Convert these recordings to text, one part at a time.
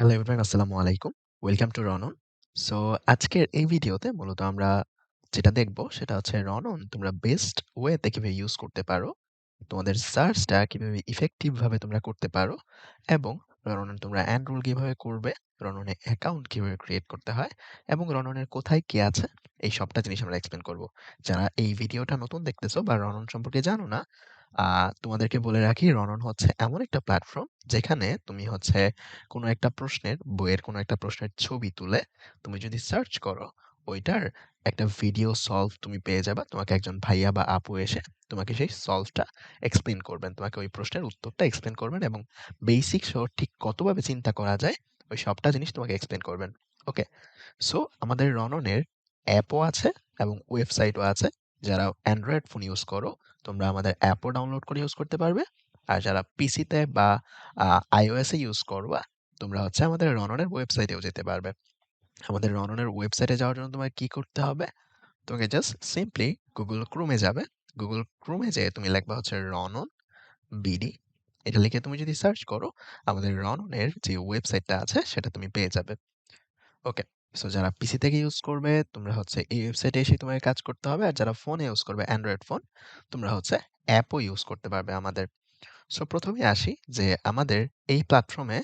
Hello everyone, আসসালামু আলাইকুম। Welcome to রনন। So আজকের এই ভিডিওতে মূলত আমরা যেটা দেখব সেটা হচ্ছে রনন তোমরা বেস্ট ওয়েতে কিভাবে ইউজ করতে পারো, তোমাদের সার্চটা কিভাবে ইফেক্টিভ ভাবে তোমরা করতে পারো এবং রননে তোমরা এনরোল কিভাবে করবে, রননে অ্যাকাউন্ট কিভাবে ক্রিয়েট করতে হয় এবং রননের কোথায় কি আছে এই সবটা জিনিস আমরা এক্সপ্লেন করব। যারা এই ভিডিওটা নতুন দেখতেছো বা রনন সম্পর্কে জানো না, তোমাদেরকে বলে রাখি রনন হচ্ছে এমন একটা প্ল্যাটফর্ম যেখানে তুমি হচ্ছে কোনো একটা প্রশ্নের বইয়ের কোনো একটা প্রশ্নের ছবি তুলে তুমি যদি সার্চ করো, ওইটার একটা ভিডিও সলভ তুমি পেয়ে যাবা। তোমাকে একজন ভাইয়া বা আপু এসে তোমাকে সেই সলভটা এক্সপ্লেন করবেন, তোমাকে ওই প্রশ্নের উত্তরটা এক্সপ্লেন করবেন এবং বেসিক সহ ঠিক কতভাবে চিন্তা করা যায় ওই সবটা জিনিস তোমাকে এক্সপ্লেন করবেন। ওকে, সো আমাদের রননের অ্যাপও আছে এবং ওয়েবসাইটও আছে। যারা অ্যান্ড্রয়েড ফোন ইউজ করো তোমরা আমাদের অ্যাপও ডাউনলোড করে ইউজ করতে পারবে, আর যারা পিসিতে বা আইওএসে ইউজ করবা তোমরা হচ্ছে আমাদের রননের ওয়েবসাইটেও যেতে পারবে। আমাদের রননের ওয়েবসাইটে যাওয়ার জন্য তোমার কি করতে হবে? তোমাকে জাস্ট সিম্পলি গুগল ক্রোমে যাবে। গুগল ক্রোমে যেয়ে তুমি লিখবা হচ্ছে রনন বিডি। এটা লিখে তুমি যদি সার্চ করো আমাদের রননের যে ওয়েবসাইটটা আছে সেটা তুমি পেয়ে যাবে। ওকে, সো যারা পিসি থেকে ইউজ করবে তোমরা হচ্ছে এই ওয়েবসাইটে এসে তোমাকে কাজ করতে হবে, আর যারা ফোনে ইউজ করবে অ্যান্ড্রয়েড ফোন তোমরা হচ্ছে অ্যাপও ইউজ করতে পারবে আমাদের। সো প্রথমে আসি যে আমাদের এই প্ল্যাটফর্মে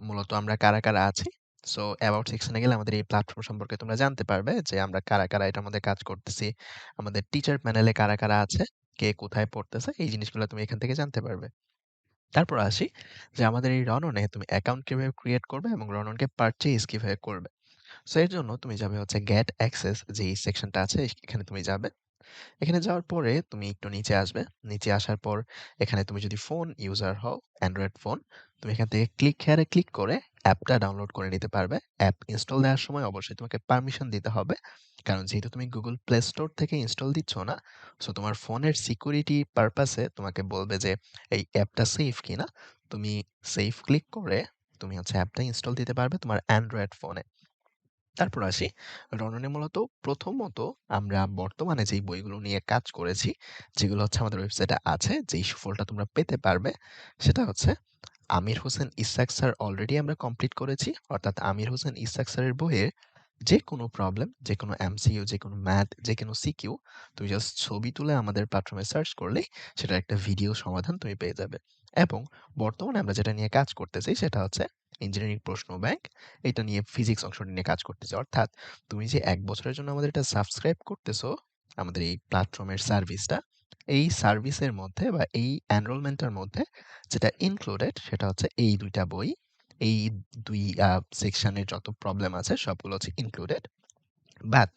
মূলত আমরা কারা কারা আছি। সো অ্যাবাউট সেকশনে গেলে আমাদের এই প্ল্যাটফর্ম সম্পর্কে তোমরা জানতে পারবে যে আমরা কারা কারা এটার মধ্যে কাজ করতেছি, আমাদের টিচার প্যানেলে কারা কারা আছে, কে কোথায় পড়তেছে, এই জিনিসগুলো তুমি এখান থেকে জানতে পারবে। তারপর আসি যে আমাদের এই রননে তুমি অ্যাকাউন্ট কিভাবে ক্রিয়েট করবে এবং রননকে পারচেজ কিভাবে করবে। সো এর জন্য তুমি যাবে হচ্ছে গেট অ্যাক্সেস যে সেকশনটা আছে, এখানে তুমি যাবে। এখানে যাওয়ার পরে তুমি একটু নিচে আসবে। নিচে আসার পর এখানে তুমি যদি ফোন ইউজার হও, অ্যান্ড্রয়েড ফোন, তুমি এখান থেকে ক্লিক হেয়ারে ক্লিক করে অ্যাপটা ডাউনলোড করে নিতে পারবে। অ্যাপ ইনস্টল দেওয়ার সময় অবশ্যই তোমাকে পারমিশন দিতে হবে। কারণ যেহেতু তুমি গুগল প্লে স্টোর থেকে ইনস্টল দিচ্ছ না, সো তোমার ফোনের সিকিউরিটি পারপাসে তোমাকে বলবে যে এই অ্যাপটা সেফ কিনা। তুমি সেফ ক্লিক করে তুমি হচ্ছে অ্যাপটা ইনস্টল দিতে পারবে তোমার অ্যান্ড্রয়েড ফোনে। তারপর আসি রণনে মূলত প্রথমত আমরা বর্তমানে যেই বইগুলো নিয়ে কাজ করেছি, যেগুলো হচ্ছে আমাদের ওয়েবসাইটে আছে, যেই সুফলটা তোমরা পেতে পারবে সেটা হচ্ছে আমির হোসেন ইসহাক স্যার অলরেডি আমরা কমপ্লিট করেছি। অর্থাৎ আমির হোসেন ইসহাক স্যারের বইয়ে যে কোনো প্রবলেম, যে কোনো এমসিইউ, যে কোনো ম্যাথ, যে কোনো সিকিউ তুমি জাস্ট ছবি তুলে আমাদের প্ল্যাটফর্মে সার্চ করলেই সেটার একটা ভিডিও সমাধান তুমি পেয়ে যাবে। এবং বর্তমানে আমরা যেটা নিয়ে কাজ করতেছি সেটা হচ্ছে ইঞ্জিনিয়ারিং প্রশ্ন ব্যাংক। এটা নিয়ে ফিজিক্স অংশটা নিয়ে কাজ করতেছি। অর্থাৎ তুমি যে ১ বছরের জন্য আমাদের এটা সাবস্ক্রাইব করতেছো, আমাদের এই প্ল্যাটফর্মের সার্ভিসটা, এই সার্ভিসের মধ্যে বা এই এনরোলমেন্টের মধ্যে যেটা ইনক্লুডেড সেটা হচ্ছে এই ২ টা বই। এই ২ সেকশনের যত প্রবলেম আছে সবগুলো হচ্ছে ইনক্লুডেড। বাট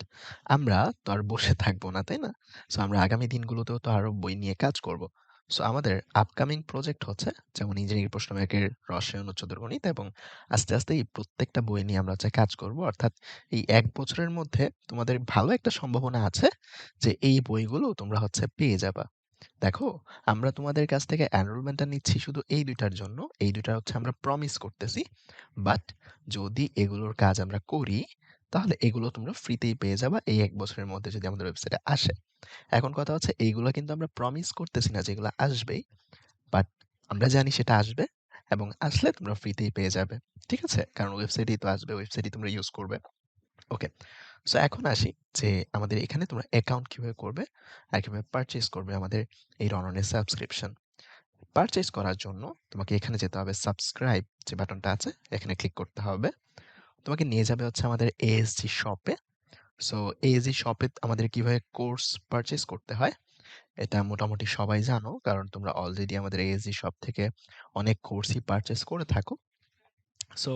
আমরা তো আর বসে থাকবো না, তাই না? সো আমরা আগামী দিনগুলোতেও তো আরো বই নিয়ে কাজ করব। সো আমাদের আপকামিং প্রজেক্ট হচ্ছে যেমন ইঞ্জিনিয়ারিং প্রশ্ন ব্যাংকের রসায়ন ও গণিত, এবং আস্তে আস্তে এই প্রত্যেকটা বই নিয়ে আমরা হচ্ছে কাজ করব। অর্থাৎ এই ১ বছরের মধ্যে তোমাদের ভালো একটা সম্ভাবনা আছে যে এই বইগুলো তোমরা হচ্ছে পেয়ে যাবা। দেখো, আমরা তোমাদের কাছ থেকে এনরোলমেন্টটা নিচ্ছি শুধু এই ২ টার জন্য। এই ২ টা হচ্ছে আমরা প্রমিস করতেছি। বাট যদি এগুলোর কাজ আমরা করি, তাহলে এগুলো তোমরা ফ্রিতেই পেয়ে যাবা এই ১ বছরের মধ্যে যদি আমাদের ওয়েবসাইটে আসে। এখন কথা হচ্ছে এইগুলো কিন্তু আমরা প্রমিস করতেছি না যে এগুলো আসবেই। বাট আমরা জানি সেটা আসবে এবং আসলে তোমরা ফ্রিতেই পেয়ে যাবে। ঠিক আছে? কারণ ওয়েবসাইটেই তো আসবে, ওয়েবসাইটই তোমরা ইউজ করবে। ওকে। সো এখন আসি যে আমাদের এখানে তোমরা অ্যাকাউন্ট কিভাবে করবে আর কিভাবে পারচেজ করবে আমাদের এই রননের সাবস্ক্রিপশন। পারচেজ করার জন্য তোমাকে এখানে যেতে হবে, সাবস্ক্রাইব যে বাটনটা আছে এখানে ক্লিক করতে হবে। তোমাকে নিয়ে যাবে হচ্ছে আমাদের এএসজি শপে। সো এএসজি শপে আমাদের কিভাবে কোর্স পারচেজ করতে হয় এটা মোটামুটি সবাই জানো, কারণ তোমরা অলরেডি আমাদের এএসজি শপ থেকে অনেক কোর্সই পারচেজ করে থাকো। সো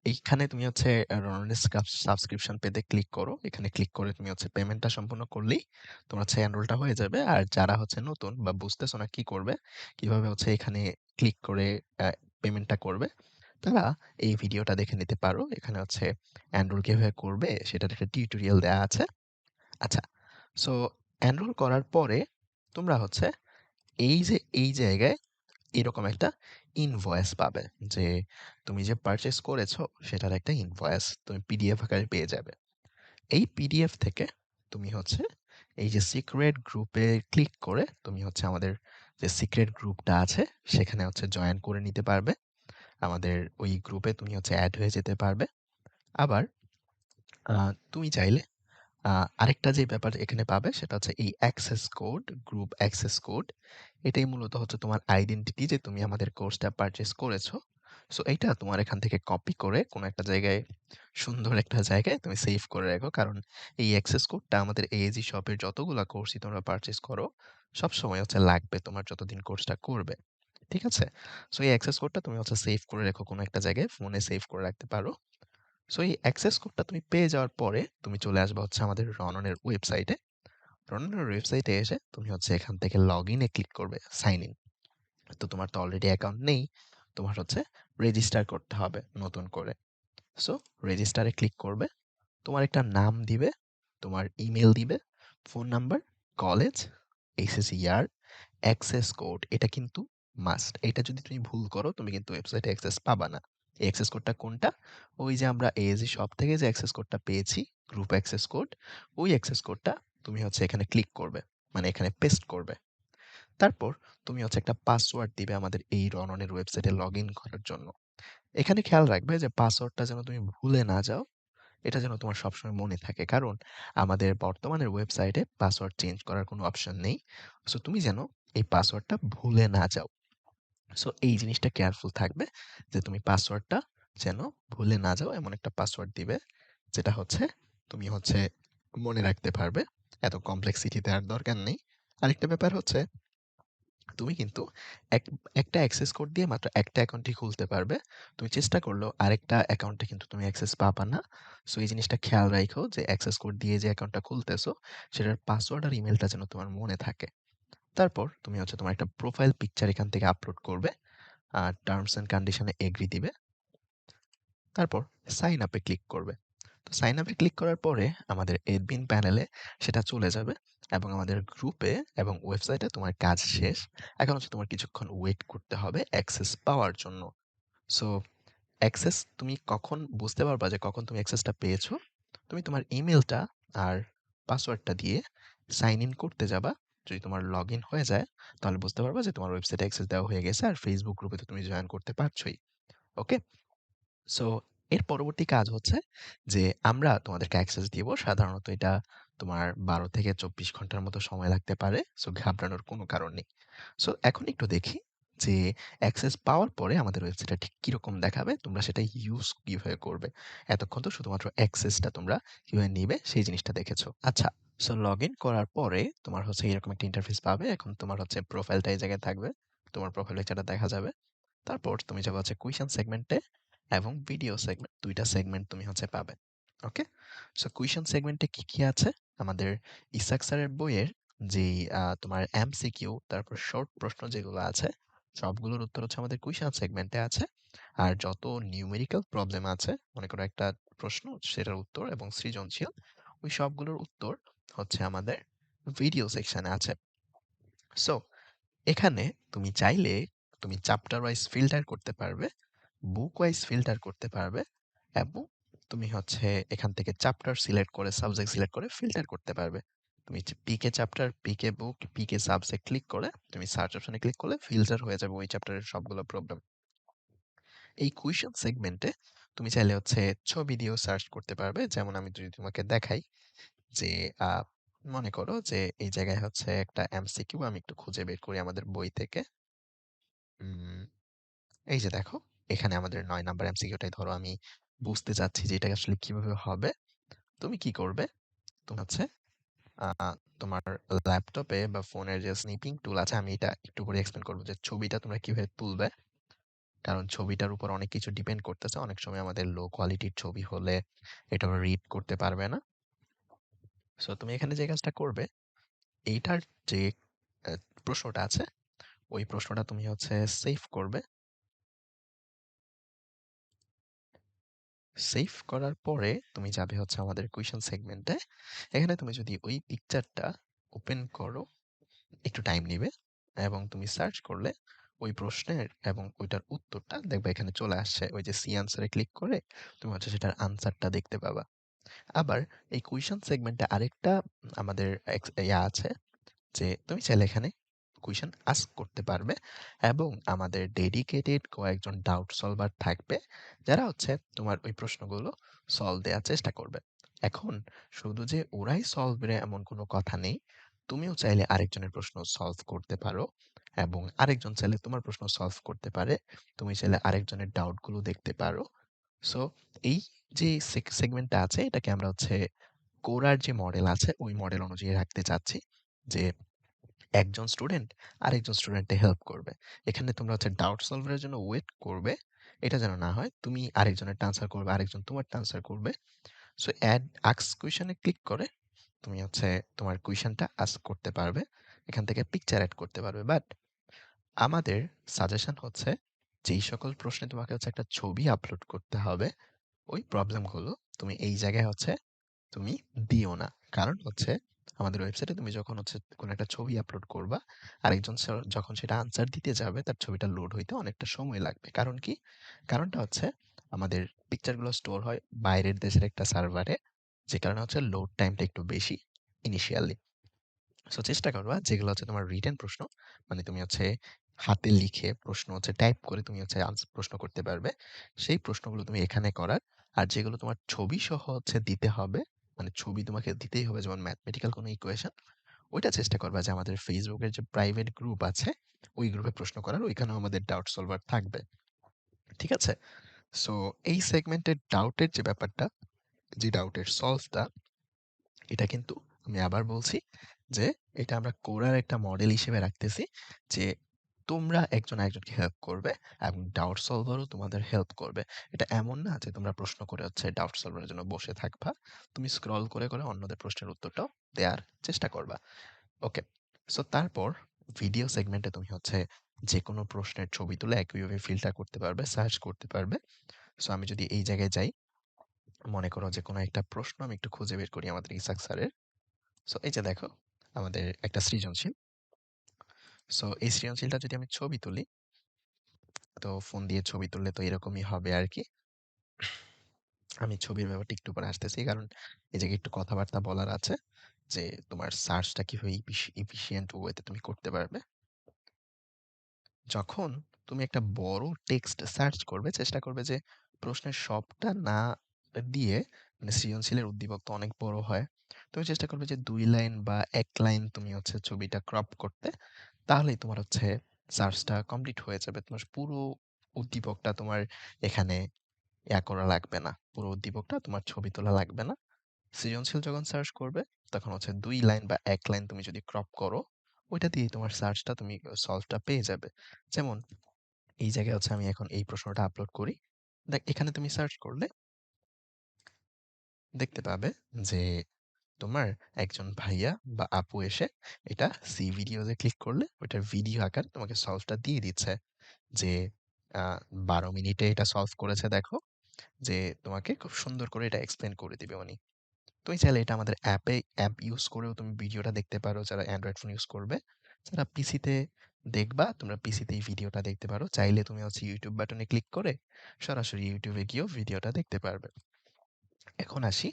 এইখানে তুমি হচ্ছে রননের সাবস্ক্রিপশন পেতে ক্লিক করো। এখানে ক্লিক করে তুমি হচ্ছে পেমেন্টটা সম্পূর্ণ করলেই তোমার হচ্ছে এনরোলটা হয়ে যাবে। আর যারা হচ্ছে নতুন বা বুঝতেছো না কি করবে, কিভাবে হচ্ছে এখানে ক্লিক করে পেমেন্টটা করবে, তারা এই ভিডিওটা দেখে নিতে পারো। এখানে হচ্ছে এনরোল কিভাবে করবে সেটার একটা টিউটোরিয়াল দেয়া আছে। আচ্ছা, সো এনরোল করার পরে তোমরা হচ্ছে এই যে এই জায়গায় এরকম একটা ইনভয়েস পাবে যে তুমি যে পারচেজ করেছো সেটার একটা ইনভয়েস তুমি পিডিএফ আকারে পেয়ে যাবে। এই পিডিএফ থেকে তুমি হচ্ছে এই যে সিক্রেট গ্রুপে ক্লিক করে তুমি হচ্ছে আমাদের যে সিক্রেট গ্রুপটা আছে সেখানে হচ্ছে জয়েন করে নিতে পারবে। আমাদের ওই গ্রুপে তুমি হচ্ছে এড হয়ে যেতে পারবে। আবার তুমি চাইলে আরেকটা যে ব্যাপার এখানে পাবে সেটা হচ্ছে এই access code, group access code. এটাই মূলত হচ্ছে তোমার আইডেন্টিটি যে তুমি আমাদের কোর্সটা পারচেজ করেছো। সো এইটা তোমার এখান থেকে কপি করে কোনো একটা জায়গায়, সুন্দর একটা জায়গায় তুমি সেভ করে রাখো। কারণ এই অ্যাক্সেস কোডটা আমাদের এএজি শপের যতগুলা কোর্সই তোমরা পারচেজ করো, সবসময় হচ্ছে লাগবে তোমার যতদিন কোর্সটা করবে। ঠিক আছে? সো এই অ্যাক্সেস কোডটা তুমি হচ্ছে সেভ করে রেখো কোনো একটা জায়গায়, ফোনে সেভ করে রাখতে পারো। সো এই অ্যাক্সেস কোডটা তুমি পেয়ে যাওয়ার পরে তুমি চলে আসবে হচ্ছে আমাদের রননের ওয়েবসাইটে। রননের ওয়েবসাইটে এসে তুমি হচ্ছে এখান থেকে লগ ইনে ক্লিক করবে, সাইন ইন। তো তোমার তো অলরেডি অ্যাকাউন্ট নেই, তোমার হচ্ছে রেজিস্টার করতে হবে নতুন করে। সো রেজিস্টারে ক্লিক করবে, তোমার একটা নাম দিবে, তোমার ইমেল দিবে, ফোন নাম্বার, কলেজ, এইচএসসি ইয়ার, অ্যাক্সেস কোড। এটা কিন্তু মাস্ট। এটা যদি তুমি ভুল করো তুমি কিন্তু ওয়েবসাইটে অ্যাক্সেস পাবা না। এই অ্যাক্সেস কোডটা কোনটা? ওই যে আমরা এএজি শপ থেকে যে অ্যাক্সেস কোডটা পেয়েছি, গ্রুপ অ্যাক্সেস কোড, ওই অ্যাক্সেস কোডটা তুমি হচ্ছে এখানে ক্লিক করবে, মানে এখানে পেস্ট করবে। তারপর তুমি হচ্ছে একটা পাসওয়ার্ড দিবে আমাদের এই রননের ওয়েবসাইটে লগইন করার জন্য। এখানে খেয়াল রাখবে যে পাসওয়ার্ডটা যেন তুমি ভুলে না যাও, এটা যেন তোমার সবসময় মনে থাকে। কারণ আমাদের বর্তমানের ওয়েবসাইটে পাসওয়ার্ড চেঞ্জ করার কোনো অপশন নেই। সো তুমি যেন এই পাসওয়ার্ডটা ভুলে না যাও। সো এই জিনিসটা কেয়ারফুল থাকবে যে তুমি পাসওয়ার্ডটা যেন ভুলে না যাও, এমন একটা পাসওয়ার্ড দিবে যেটা হচ্ছে তুমি হচ্ছে মনে রাখতে পারবে। এত কমপ্লেক্সিটি দেওয়ার দরকার নেই। আরেকটা ব্যাপার হচ্ছে তুমি কিন্তু এক একটা অ্যাক্সেস কোড দিয়ে মাত্র একটা অ্যাকাউন্টই খুলতে পারবে। তুমি চেষ্টা করলেও আরেকটা অ্যাকাউন্টে কিন্তু তুমি অ্যাক্সেস পাবা না। সো এই জিনিসটা খেয়াল রাইখো যে অ্যাক্সেস কোড দিয়ে যে অ্যাকাউন্টটা খুলতেছো সেটার পাসওয়ার্ড আর ইমেলটা যেন তোমার মনে থাকে। তারপর তুমি হচ্ছে তোমার একটা প্রোফাইল পিকচার এখান থেকে আপলোড করবে। আর টার্মস অ্যান্ড কন্ডিশনে এগ্রি দিবে। তারপর সাইন আপে ক্লিক করবে। তো সাইন আপে ক্লিক করার পরে আমাদের অ্যাডমিন প্যানেলে সেটা চলে যাবে এবং আমাদের গ্রুপে এবং ওয়েবসাইটে তোমার কাজ শেষ। এখন হচ্ছে তোমার কিছুক্ষণ ওয়েট করতে হবে অ্যাক্সেস পাওয়ার জন্য। সো অ্যাক্সেস তুমি কখন বুঝতে পারবা যে কখন তুমি অ্যাক্সেসটা পেয়েছো? তুমি তোমার ইমেলটা আর পাসওয়ার্ডটা দিয়ে সাইন ইন করতে যাবা। যদি তোমার লগ ইন হয়ে যায় তাহলে বুঝতে পারবা যে তোমার ওয়েবসাইটে অ্যাক্সেস দেওয়া হয়ে গেছে আর ফেসবুক গ্রুপে তো তুমি জয়েন করতে পারছোই। ওকে? সো এর পরবর্তী কাজ হচ্ছে যে আমরা তোমাদেরকে অ্যাক্সেস দিব। সাধারণত এটা তোমার ১২ থেকে ২৪ ঘন্টার মতো সময় লাগতে পারে। সো ঘাবড়ানোর কোনো কারণ নেই। সো এখন একটু দেখি যে অ্যাক্সেস পাওয়ার পরে আমাদের ওয়েবসাইটটা ঠিক কিরকম দেখাবে, তোমরা সেটা ইউজ কিভাবে করবে। এতক্ষণ তো শুধুমাত্র অ্যাক্সেসটা তোমরা কিভাবে নিবে সেই জিনিসটা দেখেছো। আচ্ছা, সো লগইন করার পরে তোমার হচ্ছে এরকম একটা ইন্টারফেস পাবে। এখন তোমার হচ্ছে প্রোফাইলটা এই জায়গায় থাকবে। তোমার প্রোফাইল পিকচারটা দেখা যাবে। তারপর তুমি যাবে হচ্ছে কুয়েশন সেগমেন্টে এবং ভিডিও সেগমেন্ট, ২ টা সেগমেন্ট তুমি হচ্ছে পাবে। ওকে? সো কুয়েশন সেগমেন্টে কি, কি আছে? আমাদের ইসাক স্যারের বইয়ের যেই তোমার এমসিকিউ, তারপর শর্ট প্রশ্ন যেগুলো আছে, সবগুলোর উত্তর হচ্ছে আমাদের কুয়েশন সেগমেন্টে আছে। আর যত নিউমেরিক্যাল প্রবলেম আছে, মনে করো একটা প্রশ্ন, সেটার উত্তর এবং সৃজনশীল, ওই সবগুলোর উত্তর হচ্ছে আমাদের ভিডিও সেকশনে আছে। সো এখানে তুমি চাইলে তুমি চ্যাপ্টার ওয়াইজ ফিল্টার করতে পারবে, বুক ওয়াইজ ফিল্টার করতে পারবে এবং তুমি হচ্ছে এখান থেকে চ্যাপ্টার সিলেক্ট করে, সাবজেক্ট সিলেক্ট করে ফিল্টার করতে পারবে। তুমি পিকে চ্যাপ্টার, পিকে বুক, পিকে সাবজেক্ট ক্লিক করে তুমি সার্চ অপশনে ক্লিক করলে ফিল্টার হয়ে যাবে ওই চ্যাপ্টারের সবগুলো প্রবলেম। এই কুয়েশন সেগমেন্টে তুমি চাইলে হচ্ছে ছবি দিয়েও সার্চ করতে পারবে। যেমন আমি যদি তোমাকে দেখাই যে মনে করো যে এই জায়গায় হচ্ছে একটা এমসিকিউ, আমি একটু খুঁজে বের করি আমাদের বই থেকে। উম এই যে দেখো, এখানে আমাদের ৯ নাম্বার এমসিকিউটাই ধরো আমি বুঝতে চাচ্ছি যে এটা আসলে কিভাবে হবে। তুমি কি করবে? তুমি হচ্ছে আ তোমার ল্যাপটপে বা ফোনের যে স্নিপিং টুল আছে, আমি এটা একটু করে এক্সপ্লেইন করব যে ছবিটা তোমরা কিভাবে তুলবে। কারণ ছবিটার উপর অনেক কিছু ডিপেন্ড করতেছে। অনেক সময় আমাদের লো কোয়ালিটির ছবি হলে এটা ওরা রিড করতে পারবে না। সো তুমি এখানে যে কাজটা করবে, এইটার যে আ প্রশ্নটা আছে, ওই প্রশ্নটা তুমি হচ্ছে সেভ করবে। সেভ করার পরে তুমি যাবে হচ্ছে আমাদের কুয়েশন সেগমেন্টে। এখানে তুমি যদি ওই পিকচারটা ওপেন করো, একটু টাইম নিবে এবং তুমি সার্চ করলে ওই প্রশ্নের এবং ওইটার উত্তরটা দেখবে এখানে চলে আসছে। ওই যে সি আনসারে ক্লিক করে তুমি হচ্ছে সেটার আনসারটা দেখতে পাবা। আবার এই কুয়েশন সেগমেন্টে আরেকটা আমাদের ইয়া আছে যে তুমি চাইলে এখানে কোয়েশ্চেন আস্ক করতে পারবে এবং আমাদের ডেডিকেটেড কয়েকজন ডাউট সলভার থাকবে যারা হচ্ছে তোমার ওই প্রশ্নগুলো সলভ দেওয়ার চেষ্টা করবে। এখন শুধু যে ওরাই সলভ করে এমন কোনো কথা নেই। তুমিও চাইলে আরেকজনের প্রশ্ন সলভ করতে পারো এবং আরেকজন চাইলে তোমার প্রশ্ন সলভ করতে পারে। তুমি চাইলে আরেকজনের ডাউটগুলো দেখতে পারো। সো এই যে সেগমেন্টটা আছে এটাকে আমরা হচ্ছে কোরার যে মডেল আছে ওই মডেল অনুযায়ী রাখতে চাচ্ছি যে একজন স্টুডেন্ট আরেকজন স্টুডেন্টকে হেল্প করবে। এখানে তোমরা হচ্ছে ডাউট সলভারের জন্য ওয়েট করবে। এটা যেন না হয় তুমি আরেকজনেরটা আনসার করবে, আরেকজন তোমারটা আনসার করবে। সো অ্যাড আস্ক কোয়েশনে ক্লিক করে তুমি হচ্ছে তোমার কোয়েশনটা আস্ক করতে পারবে। এখান থেকে পিকচার এড করতে পারবে। বাট আমাদের সাজেশন হচ্ছে যেই সকল প্রশ্নে তোমাকে হচ্ছে একটা ছবি আপলোড করতে হবে, ওই প্রবলেমগুলো তুমি এই জায়গায় হচ্ছে তুমি দিও না। কারণ হচ্ছে আমাদের ওয়েবসাইটে তুমি যখন হচ্ছে কোনো একটা ছবি আপলোড করবা, আরেকজন যখন সেটা আনসার দিতে যাবে তার ছবিটা লোড হইতে অনেকটা সময় লাগবে। কারণ কি? কারণটা হচ্ছে আমাদের পিকচারগুলো স্টোর হয় বাইরের দেশের একটা সার্ভারে, যে কারণে হচ্ছে লোড টাইমটা একটু বেশি ইনিশিয়ালি। সো চেষ্টা করবা যেগুলো হচ্ছে তোমার রিটেন প্রশ্ন, মানে তুমি হচ্ছে হাতে লিখে প্রশ্ন হচ্ছে টাইপ করে তুমি হচ্ছে প্রশ্ন করতে পারবে, সেই প্রশ্নগুলো তুমি এখানে করার। আর যেগুলো তোমার ছবি সহ হচ্ছে দিতে হবে, মানে ছবি তোমাকে দিতেই হবে, যেমন ম্যাথমেটিক্যাল কোনো ইকুয়েশন, ওইটা চেষ্টা করবা যে আমাদের ফেসবুকের যে প্রাইভেট গ্রুপ আছে ওই গ্রুপে প্রশ্ন করার, ওইখানেও আমাদের ডাউট সলভার থাকবে। ঠিক আছে? সো এই সেগমেন্টের ডাউটের যে ব্যাপারটা, যে ডাউটের সলভটা, এটা কিন্তু আমি আবার বলছি যে এটা আমরা কোরার একটা মডেল হিসেবে রাখতেছি যে তোমরা একজন আরেকজনকে হেল্প করবে এবং ডাউট সলভারও তোমাদের হেল্প করবে। এটা এমন না যে তোমরা প্রশ্ন করে হচ্ছে ডাউট সলভারের জন্য বসে থাকবা। তুমি স্ক্রল করে করে অন্যদের প্রশ্নের উত্তরটাও দেওয়ার চেষ্টা করবা। ওকে। সো তারপর ভিডিও সেগমেন্টে তুমি হচ্ছে যে কোনো প্রশ্নের ছবি তুলে একইভাবে ফিল্টার করতে পারবে, সার্চ করতে পারবে। সো আমি যদি এই জায়গায় যাই, মনে করো যে কোনো একটা প্রশ্ন আমি একটু খুঁজে বের করি আমাদের ইসাক স্যারের। সো এই যে দেখো আমাদের একটা সৃজনশীল। সো এই সৃজনশীলটা যদি আমি ছবি তুলি, তো ফোন দিয়ে ছবি তুললে তো এরকমই হবে আর কি। আমি ছবির ব্যাপারটা একটু পরে আসতেছি, কারণ এই জায়গায় একটু কথাবার্তা বলার আছে যে তোমার সার্চটা কিভাবে এফিশিয়েন্ট ওয়েতে তুমি করতে পারবে। যখন তুমি একটা বড় টেক্সট সার্চ করবে, চেষ্টা করবে যে প্রশ্নের সবটা না দিয়ে, মানে সৃজনশীলের উদ্দীপক তো অনেক বড় হয়, তুমি চেষ্টা করবে যে ২ লাইন বা ১ লাইন তুমি হচ্ছে ছবিটা ক্রপ করতে। তাহলেই তোমার হচ্ছে সার্চটা কমপ্লিট হয়ে যাবে। তোমার পুরো উদ্দীপকটা তোমার এখানে করা লাগবে না। পুরো উদ্দীপকটা তোমার ছবি তোলা লাগবে না। সৃজনশীল যখন সার্চ করবে তখন হচ্ছে ২ লাইন বা ১ লাইন তুমি যদি ক্রপ করো, ওইটা দিয়েই তোমার সার্চটা তুমি সলভটা পেয়ে যাবে। যেমন এই জায়গায় হচ্ছে আমি এখন এই প্রশ্নটা আপলোড করি। দেখ এখানে তুমি সার্চ করলে দেখতে পাবে যে তোমার একজন ভাইয়া বা আপু এসে এটা সি ভিডিওতে ক্লিক করলে ওইটার ভিডিও আকার তোমাকে সলভটা দিয়ে দিচ্ছে যে ১২ মিনিটে এটা সলভ করেছে দেখো, যে তোমাকে খুব সুন্দর করে এটা এক্সপ্লেন করে দিবে উনি। তুমি চাইলে এটা আমাদের অ্যাপ ইউজ করেও তুমি ভিডিওটা দেখতে পারো, যারা অ্যান্ড্রয়েড ফোন ইউজ করবে। যারা পিসিতে দেখবা, তোমরা পিসিতে এই ভিডিওটা দেখতে পারো। চাইলে তুমি হচ্ছে ইউটিউব বাটনে ক্লিক করে সরাসরি ইউটিউবে গিয়েও ভিডিওটা দেখতে পারবে। এখন আসি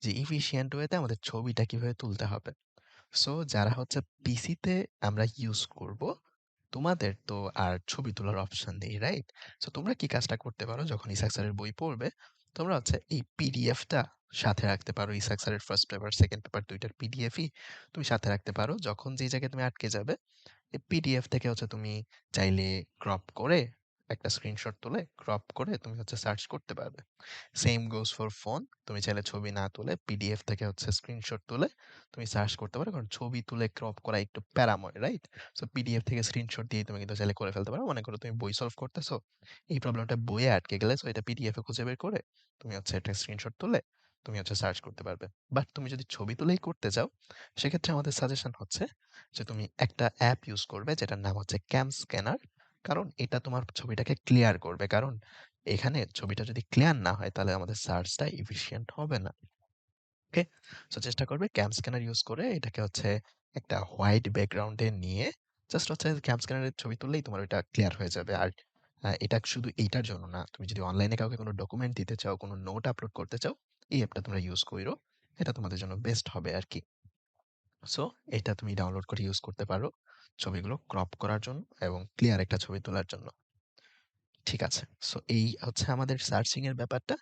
যে এফিশিয়েন্ট ওয়েতে আমাদের ছবিটা কিভাবে তুলতে হবে। সো যারা হচ্ছে পিসিতে আমরা ইউজ করব, তোমাদের তো আর ছবি তোলার অপশন নেই, রাইট? সো তোমরা কি কাজটা করতে পারো, যখন ইসাক স্যারের বই পড়বে তোমরা হচ্ছে এই পিডিএফটা সাথে রাখতে পারো। ইসাক স্যারের ফার্স্ট পেপার সেকেন্ড পেপার দুইটার পিডিএফই তুমি সাথে রাখতে পারো। যখন যেই জায়গায় তুমি আটকে যাবে, এই পিডিএফ থেকে হচ্ছে তুমি চাইলে ক্রপ করে একটা স্ক্রিনশট তুলে ক্রপ করে তুমি হচ্ছে সার্চ করতে পারবে। Same goes for phone. তুমি চাইলে ছবি না তুলে পিডিএফ থেকে হচ্ছে স্ক্রিনশট তুলে তুমি সার্চ করতে পারো, কারণ ছবি তুলে ক্রপ করা একটু প্যারাময়, রাইট? সো পিডিএফ থেকে স্ক্রিনশট দিয়ে তুমি কিন্তু চাইলে করে ফেলতে পারো। মনে করো তুমি বই সলভ করতেছো, এই প্রবলেমটা বইয়ে আটকে গেলে, সো এটা পিডিএফ এ খুঁজে বের করে তুমি হচ্ছে একটা স্ক্রিনশট তুলে তুমি হচ্ছে সার্চ করতে পারবে। বাট তুমি যদি ছবি তুলেই করতে চাও, সেক্ষেত্রে আমাদের সাজেশন হচ্ছে যে তুমি একটা অ্যাপ ইউজ করবে যেটার নাম হচ্ছে ক্যাম স্ক্যানার। কারণ এটা তোমার ছবিটাকে ক্লিয়ার করবে। কারণ এখানে ছবিটা যদি ক্লিয়ার না হয় তাহলে আমাদের সার্চটা এফিশিয়েন্ট হবে না। ওকে? সো চেষ্টা করবে ক্যাম স্ক্যানার ইউজ করে এটাকে হচ্ছে একটা হোয়াইট ব্যাকগ্রাউন্ডে নিয়ে জাস্ট হচ্ছে ক্যাম স্ক্যানারের ছবি তুললেই তোমার ওইটা ক্লিয়ার হয়ে যাবে। আর এটা শুধু এইটার জন্য না, তুমি যদি অনলাইনে কাউকে কোনো ডকুমেন্ট দিতে চাও, কোনো নোট আপলোড করতে চাও, এই অ্যাপটা তোমরা ইউজ কইরো। এটা তোমাদের জন্য বেস্ট হবে আরকি। সো এটা তুমি ডাউনলোড করে ইউজ করতে পারো ছবিগুলো ক্রপ করার জন্য এবং ক্লিয়ার একটা ছবি তোলার জন্য। ঠিক আছে? সো এই হচ্ছে আমাদের সার্চিং এর ব্যাপারটা।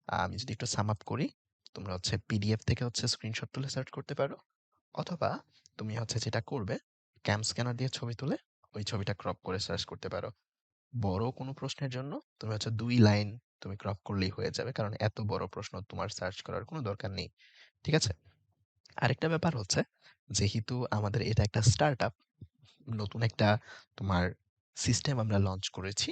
আমি যদি একটু সাম আপ করি, তোমরা হচ্ছে পিডিএফ থেকে হচ্ছে স্ক্রিনশট তুলে সার্চ করতে পারো। অথবা তুমি হচ্ছে যেটা করবে, ক্যাম স্ক্যানার দিয়ে ছবি তুলে ওই ছবিটা ক্রপ করে সার্চ করতে পারো। বড় কোনো প্রশ্নের জন্য তুমি হচ্ছে ২ লাইন তুমি ক্রপ করলেই হয়ে যাবে। কারণ এত বড় প্রশ্ন তোমার সার্চ করার কোনো দরকার নেই। ঠিক আছে? আরেকটা ব্যাপার হচ্ছে, যেহেতু আমাদের এটা একটা স্টার্টআপ, নতুন একটা তোমার সিস্টেম আমরা লঞ্চ করেছি।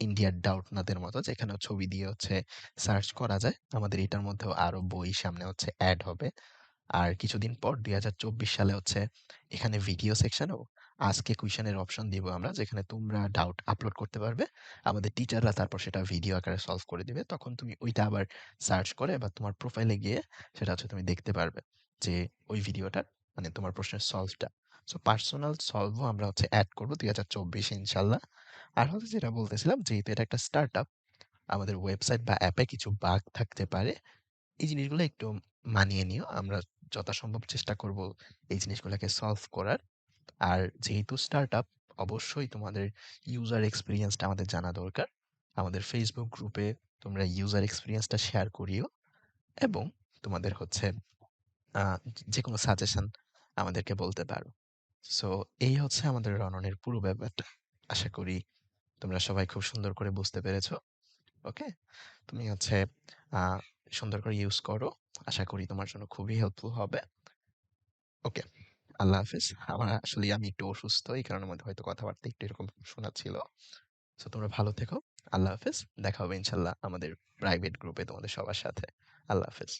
ইন্ডিয়ার ডাউটনাদের মতো যেখানে ছবি দিয়ে হচ্ছে সার্চ করা যায়। আমাদের এটার মধ্যেও আরো বই সামনে হচ্ছে এড হবে। আর কিছুদিন পর ২০২৪ সালে হচ্ছে এখানে ভিডিও সেকশনেও আজকে কুয়েশনের অপশন দিব আমরা, যেখানে তোমরা ডাউট আপলোড করতে পারবে। আমাদের টিচাররা তারপর সেটা ভিডিও আকারে সলভ করে দিবে। তখন তুমি ওইটা আবার সার্চ করে বা তোমার প্রোফাইলে গিয়ে সেটা হচ্ছে তুমি দেখতে পারবে যে ওই ভিডিওটার মানে তোমার প্রশ্নের সলভটা। সো পার্সোনাল সলভও আমরা হচ্ছে এড করবো ২০২৪ ইনশাল্লাহ। আর হচ্ছে যেটা বলতেছিলাম, যেহেতু এটা একটা স্টার্টআপ, আমাদের ওয়েবসাইট বা অ্যাপে কিছু বাগ থাকতে পারে। এই জিনিসগুলো একটু মানিয়ে নিও। আমরা যথাসম্ভব চেষ্টা করব এই জিনিসগুলোকে সলভ করার। আর যেহেতু স্টার্টআপ, অবশ্যই তোমাদের ইউজার এক্সপেরিয়েন্সটা আমাদের জানা দরকার। আমাদের ফেসবুক গ্রুপে তোমরা ইউজার এক্সপেরিয়েন্সটা শেয়ার করিও এবং তোমাদের হচ্ছে যেকোনো সাজেশন আমাদেরকে বলতে পারো। সো এই হচ্ছে আমাদের রননের পুরো ব্যাপারটা। আশা করি তোমরা সবাই খুব সুন্দর করে বুঝতে পেরেছো। ওকে? তুমি হচ্ছে আ সুন্দর করে ইউজ করো। আশা করি তোমার জন্য খুবই হেল্পফুল হবে। ওকে, আল্লাহ হাফেজ। আমি একটু অসুস্থ। এই কারণে মধ্যে হয়তো কথাবার্তা একটু এরকম শোনাচ্ছিল। সো তোমরা ভালো থেকো। আল্লাহ হাফেজ। দেখা হবে ইনশাআল্লাহ আমাদের প্রাইভেট গ্রুপে তোমাদের সবার সাথে। আল্লাহ হাফেজ।